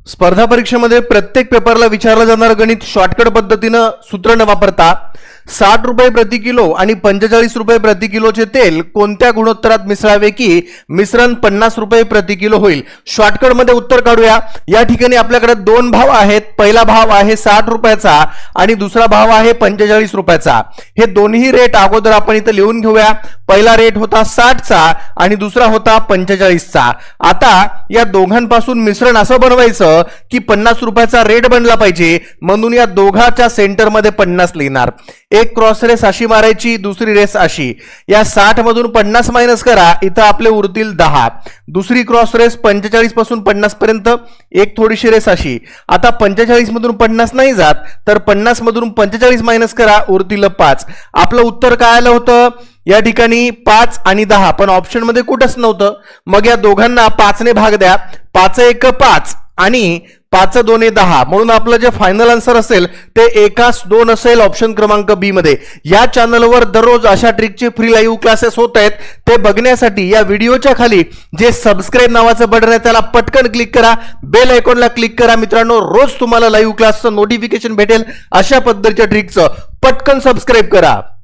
स्पर्धा परीक्षेमध्ये प्रत्येक पेपरला विचारलं जाणारं गणित शॉर्टकट पद्धतीनं सूत्र न वापरता 60 रुपये प्रति किलो आणि 45 रुपये प्रति किलोचे तेल कोणत्या गुणोत्तरात मिसळावे की मिश्रण 50 रुपये प्रति किलो होईल। शॉर्टकट मध्ये उत्तर काढूया। या ठिकाणी आपल्याकडे दोन भाव आहेत। पहिला भाव आहे 60 रुपयाचा आणि दुसरा भाव आहे 45 रुपयाचा। हे दोन्ही रेट अगोदर आपण इथे लिहून घेऊया। पहिला रेट होता 60 चा आणि दुसरा होता 45 चा। आता या दोघांपासून मिश्रण असं बनवायचं की 50 रुपयाचा रेट बनला पाहिजे, म्हणून या दोघांच्या सेंटर मध्ये 50 लिहिणार। एक क्रॉस रेस अशी मारायची, दुसरी रेस अशी। या 60 मधून 50 मायनस करा, इथं आपले उरतील 10। दुसरी क्रॉस रेस 45 पासून 50 पर्यंत, एक थोडीशी रेस अशी। आता 45 मधून 50 नाही जात, तर 50 मधून 45 मायनस करा, उरतील 5। आपलं उत्तर काय आलं होतं या ठिकाणी 5 आणि 10, पण ऑप्शन मध्ये कुठंच नव्हतं। मग या दोघांना 5 ने भाग द्या। 5 1 5 आणि 5 2 10, म्हणून आपलं जे फायनल आन्सर असेल ते 1-2 असेल ऑप्शन क्रमांक बी मध्ये। या चॅनलवर दररोज अशा ट्रिकचे फ्री लाईव्ह क्लासेस होत आहेत। ते बघण्यासाठी या व्हिडिओच्या खाली जे सबस्क्राइब नावाचं बटन आहे त्याला पटकन क्लिक करा, बेल आयकॉनला क्लिक करा। मित्रांनो, रोज तुम्हाला लाईव्ह क्लासचं नोटिफिकेशन भेटेल। अशा पद्धतीच्या ट्रिकचं पटकन सबस्क्राइब करा।